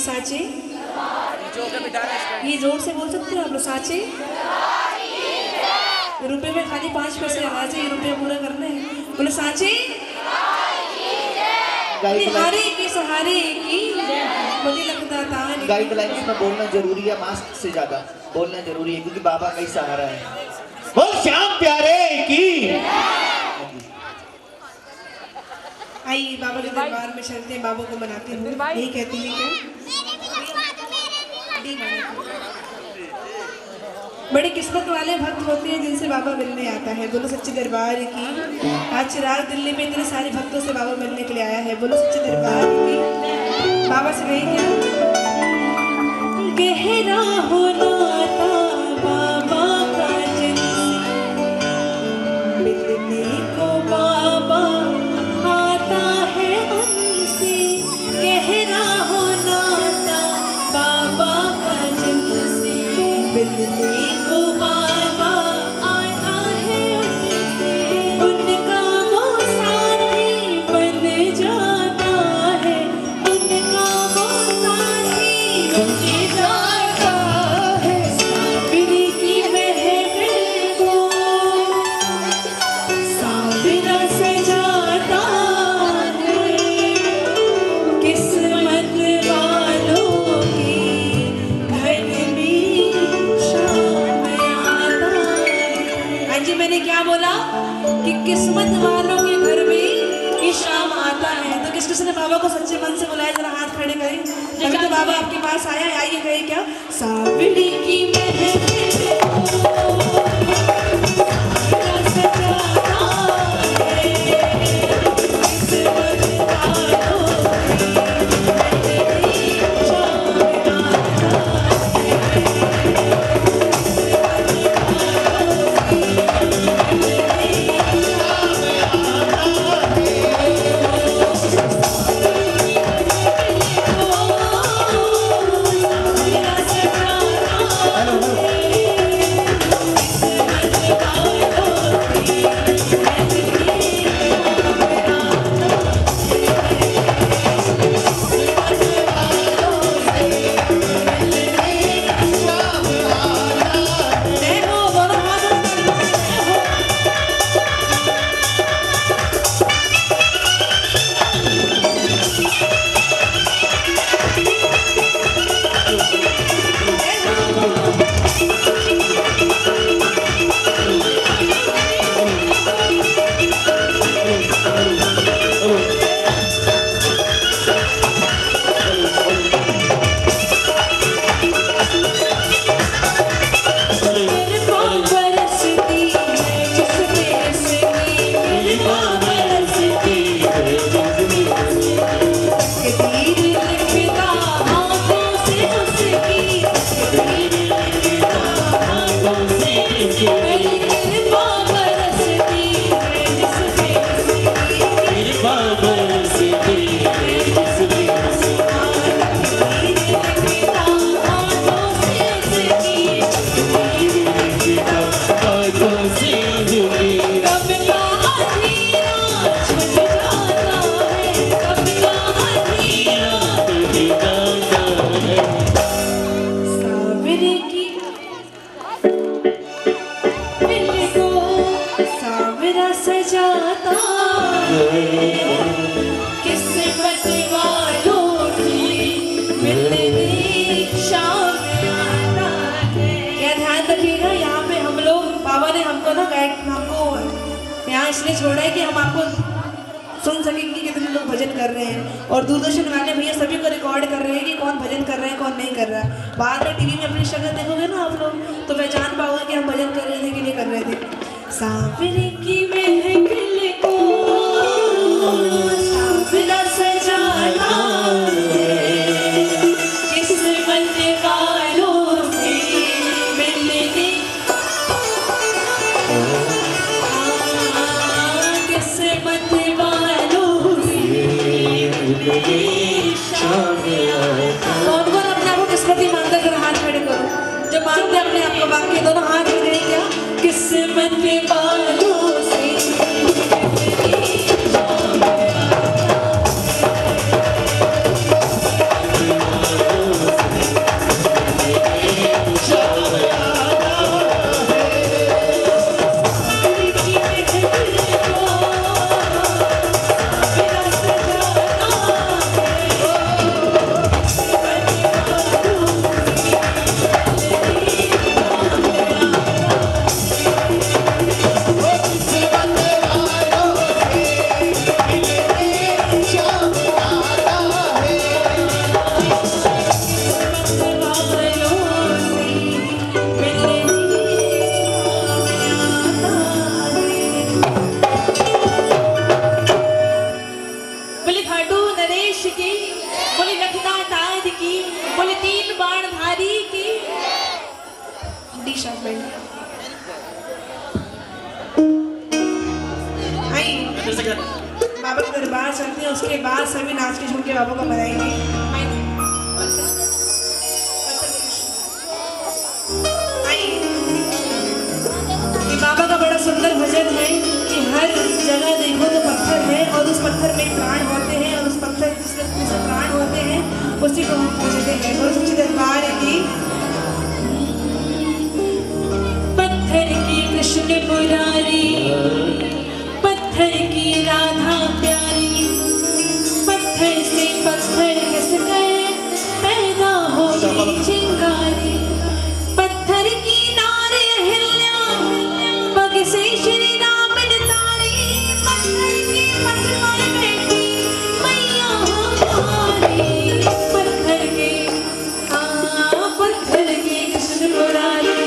साचे ये जोर से बोल सकते हो आप लोग साचे रुपए में खाली 5 पैसे आवाज है, ये रुपये पूरा करना है। बोले साचे हारे के सहारे की मुझे लगता था गाइडलाइंस में बोलना जरूरी है, मास्क से ज्यादा बोलना जरूरी है, क्योंकि बाबा का ही सहारा है। बोल श्याम प्यारे की। आइए बाबा के दरबार में चलते हैं, बाबा को मनाते हैं। यही कहती है क्या बड़े किस्मत वाले भक्त होते हैं जिनसे बाबा मिलने आता है। बोलो सच्चे दरबार की। आज चिराग दिल्ली में इतने सारे भक्तों से बाबा मिलने के लिए आया है। बोलो सच्चे दरबार की। बाबा से कही क्या गहरा हो नाता बाबा का मिलने को बाबा आता है उनसे। गहरा हो नाता बाबा का जिनसे मिलने को बाबा आता है उनसे। उनका वो साथी बन जाता है, उनका वो साथी बन जाता है। साबिरी की महफिल को साबिरा सजाता है, किस्मत वालों की घर में शाम आता है। हाँ जी, मैंने क्या बोला कि किस्मत वालों के घर में ये शाम आता है। तो किस किसने बाबा को सच्चे मन से बुलाया, जरा हाथ खड़े करें। तभी तो बाबा आपके पास आया है। आइए कहे क्या साबिरी की महफिल को साबिरा सजाता है, किस्मत वालों की शाम आता इसलिए छोड़ा है कि हम आपको सुन सकेंगे कि कितने लोग भजन कर रहे हैं, और दूरदर्शन वाले भैया सभी को रिकॉर्ड कर रहे हैं कि कौन भजन कर रहे हैं कौन नहीं कर रहा है। बाद में टीवी में अपनी शक्ल देखोगे ना आप लोग तो पहचान पाओगे कि हम भजन कर रहे थे कि नहीं कर रहे थे। सावरे की महफिल को सावरा सजाना किस्मत वालों से मिलने, किस्मत कौन कौन अपने आप को किस्मती मानता कर हाथ खड़े करो। जो मानते अपने आप को बाकी दोनों हाथ खड़े क्या किस्मत वालों से बाबा के दरबार चलते हैं, उसके बाद सभी नाच के झूम के बाबा को मनाएंगे। बाबा का बड़ा सुंदर भजन है कि हर जगह देखो तो पत्थर है और उस पत्थर में प्राण होते हैं और उस पत्थर जिसमें प्राण होते हैं उसी को हम पूजते हैं। और सच्ची दरबार की पत्थर की कृष्ण मुरारी, पत्थर की राधा प्यारी, पत्थर से पत्थर घिस गए पैदा हो गई चिंगारी, पत्थर की नारे हिल्या पग से श्री राम तारी, पत्थर की पत्थर बेटी मैया हमारी, पत्थर के कृष्ण मुरारी।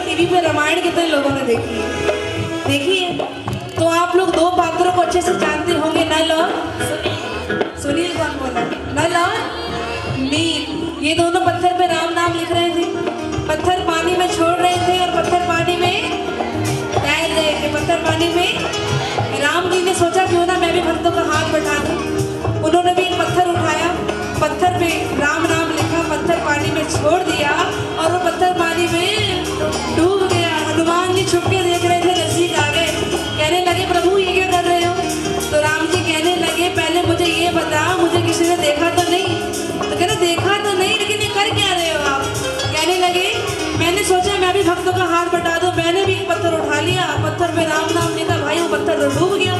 टीवी पे रामायण कितने लोगों ने देखी है? को अच्छे से जानते होंगे, नल और सुनील कौन बोला, नल और नील, ये दोनों पत्थर पे राम नाम लिख रहे थे। पत्थर पानी में छोड़ रहे थे और पत्थर पानी में तैर रहे थे। पत्थर पानी में राम जी ने सोचा क्यों ना मैं भी भक्तों का हाथ बढ़ा दूं। उन्होंने भी एक पत्थर उठाया, पत्थर पे राम नाम लिखा, पत्थर पानी में छोड़ दिया और वो पत्थर पानी में डूब गया। हनुमान जी छुप के देख रहे थे, नजदीक आ गए, कहने लगे प्रभु ये क्या कर रहे हो? तो राम जी कहने लगे पहले मुझे ये बता, मुझे किसी ने देखा तो नहीं? तो कहने देखा तो नहीं, लेकिन ये कर क्या रहे हो आप? कहने लगे मैंने सोचा मैं भी भक्तों का हाथ बटा दूं, मैंने भी एक पत्थर उठा लिया, पत्थर पे राम नाम लिखा, भाई वो पत्थर तो डूब गया।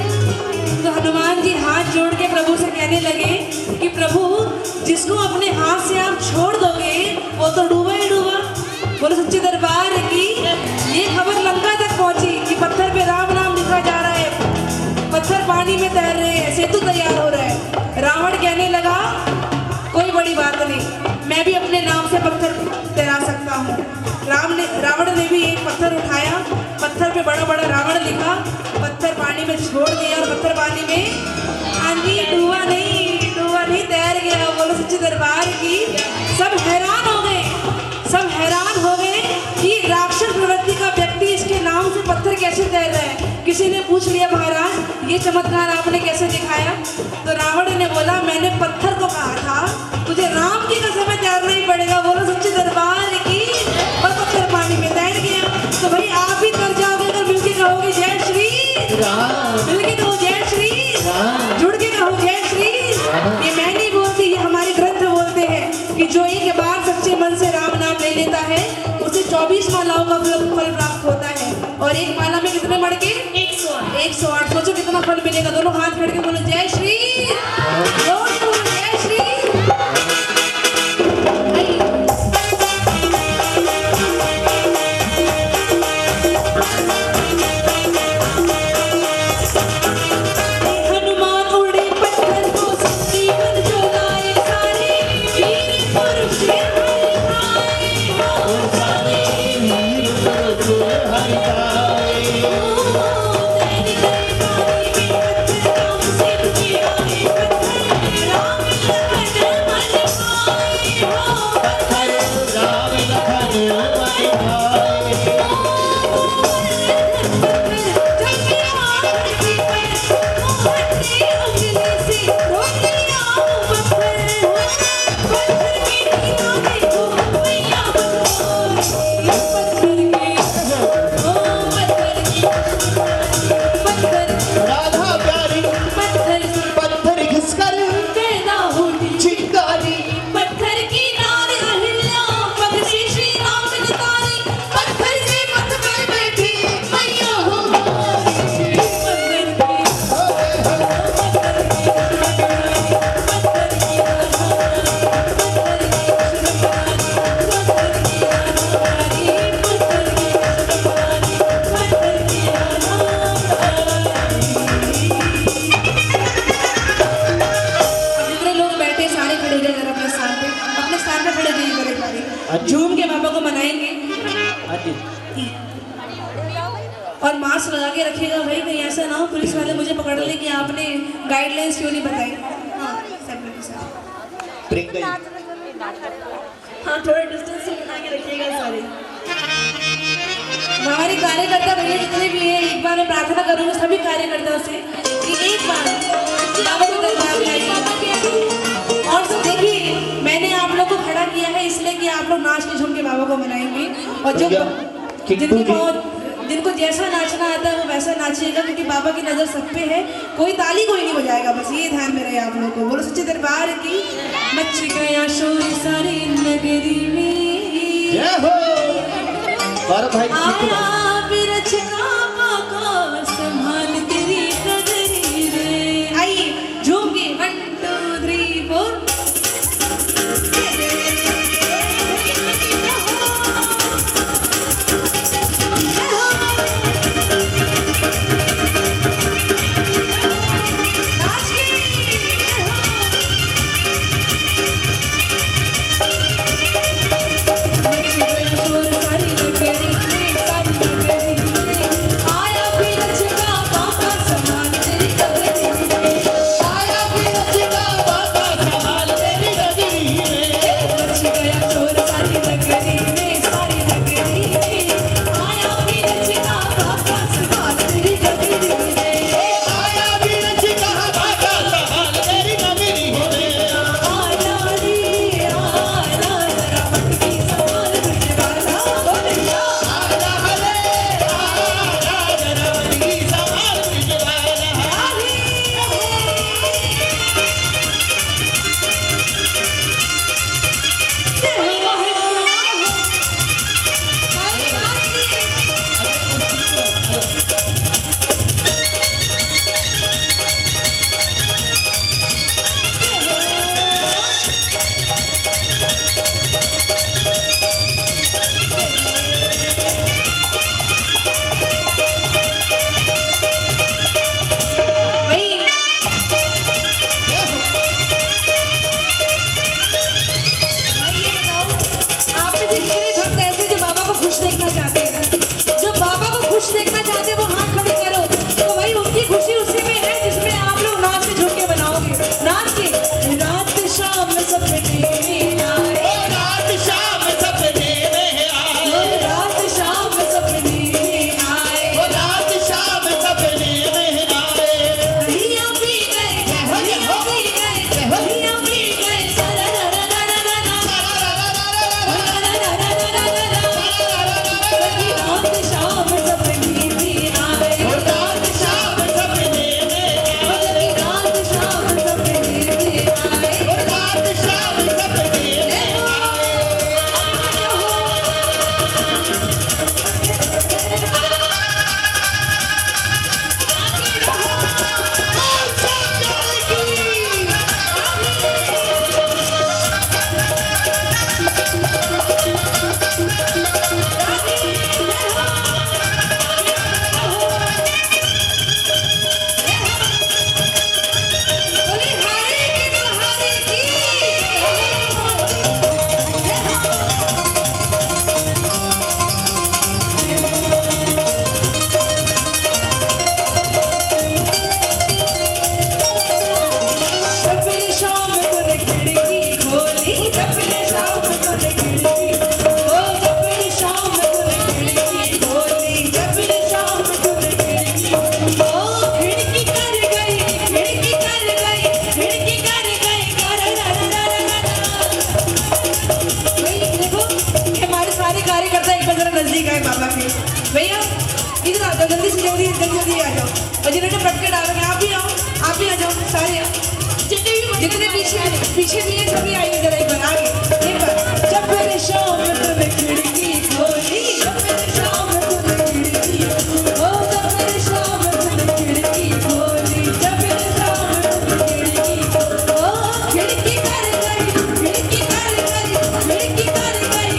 तो हनुमान जी हाथ जोड़ के प्रभु से कहने लगे कि प्रभु जिसको अपने हाथ से आप छोड़ दोगे वो तो डूबा ही डूबा। बोलो सच्चे दरबार की ये खबर लंका तक पहुंची कि पत्थर पे राम नाम लिखा जा रहा है, पत्थर पानी में तैर रहे हैं, सेतु तैयार हो रहा है। रावण कहने लगा कोई बड़ी बात नहीं, मैं भी अपने नाम से पत्थर तैरा सकता हूँ। रावण ने भी एक पत्थर उठाया, पत्थर पे बड़ा बड़ा रावण लिखा, पत्थर पानी में छोड़ दिया और पत्थर पानी में डूबा नहीं तैर गया। बोलो सच्चे दरबार की सब हैरान हो गए, सब हैरान हो गए कि राक्षस प्रवृत्ति का व्यक्ति इसके नाम से पत्थर कैसे तैर रहा है। किसी ने पूछ लिया महाराज ये चमत्कार आपने कैसे दिखाया? तो रावण ने बोला मैंने पत्थर को कहा था तुझे राम की कसम में तैरना ही पड़ेगा। बोलो सच्चे दरबार की, और पत्थर पानी में तैर गया। तो भाई आप भी कर जाओगे अगर मिलके कहोगे जय श्री राम, मिलके कहो जय श्री राम, जुड़ के कहो जय श्री। ये मैं नहीं बोलती, ये हमारे ग्रंथ बोलते हैं कि जो एक बार सच्चे मन से राम नाम ले लेता है उसे 24 मालाओं का फल प्राप्त होता है। और एक माला में कितने मड़के? 108। सोचो कितना फल मिलेगा। दोनों हाथ खड़े के बोलो जय श्री, जय श्री। झूम के बाबा को मनाएंगे और मास्क लगा के रखिएगा भाई, कहीं ऐसा ना हो पुलिस वाले मुझे पकड़ ले कि आपने गाइडलाइंस क्यों नहीं बताई। हाँ थोड़ा डिस्टेंस से बना के रखिएगा सारे। हमारे कार्यकर्ता भैया जितने भी हैं, एक बार मैं प्रार्थना करूँगी सभी कार्यकर्ताओं से कि एक बार बाबा को दरबार में आइए। और सब देखिए मैंने आप लोग को खड़ा किया है इसलिए कि आप लोग नाच के झूम के बाबा को मनाएंगे और जो जिनको जैसा नाचना आता है वो वैसा नाचिएगा, क्योंकि बाबा की नज़र सब पे है। कोई ताली कोई नहीं बजाएगा, बस ये ध्यान में रहे आप लोगों को। बोलो सच्चे दरबार की। मच गया शोर सारी नगरी में, जय हो। और भाई संभाल तेरी कदरी रे। आइए झूम के 1 2 3 4। जाओ, जल्दी से जल्दी जल्दी आ जाओ। और जिन्होंने पटके डालोगे आप भी आ जाओ, सारे आओ। जितने पीछे भी है सभी आइए जरा एक बार आगे एक बार। जब मेरे शाम तूने खिड़की खोली, जब मेरे शाम तूने खिड़की, ओ जब मेरे शाम तूने खिड़की खोली, जब मेरे शाम तूने खिड़की, ओ खिड़की कर गई, खिड़की कर गई, खिड़की कर गई,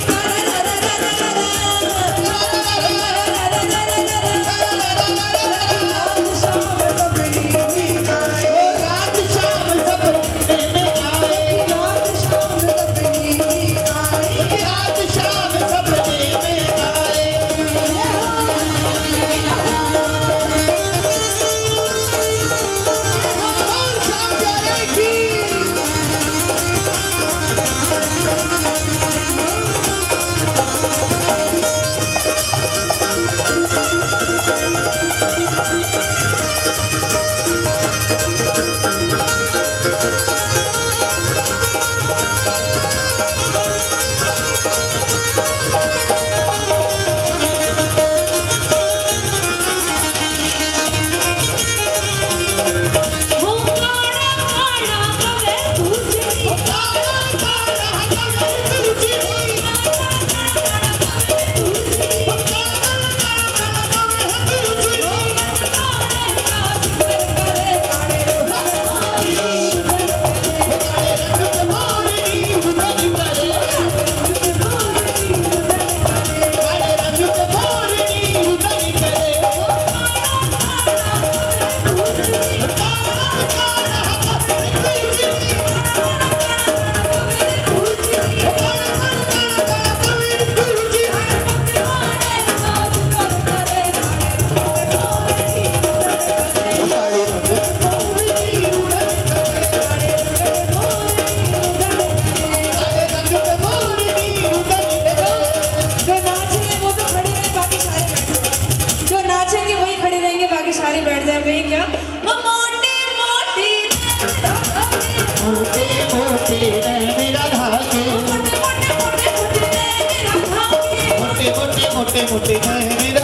मोटे मोटे मेरा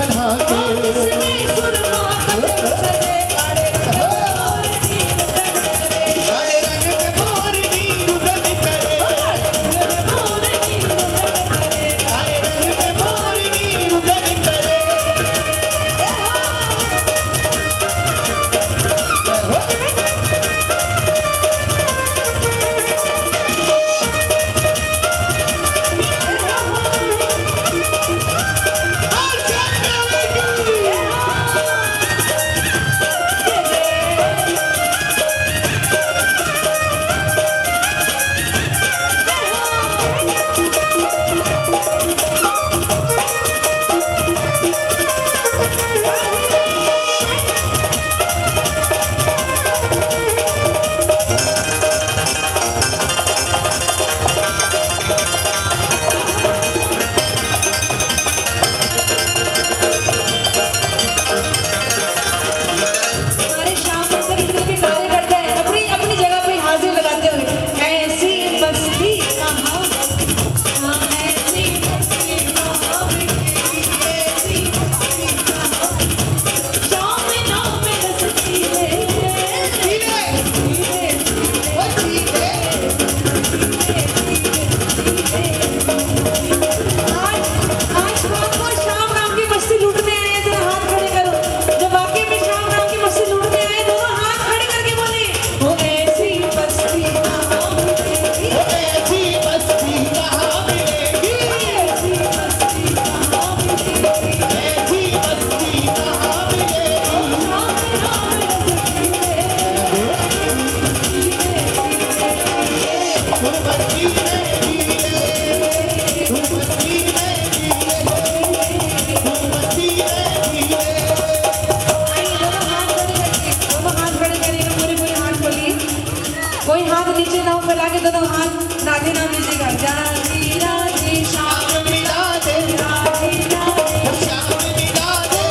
कोई हाथ नीचे ना फैला के दोनों हाथ राधे नाम लीजिएगा। राधे राधे श्याम राधे राधे राधे श्याम राधे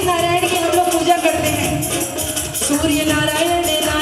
नारायण की हम लोग पूजा करते हैं। सूर्य नारायण नारायण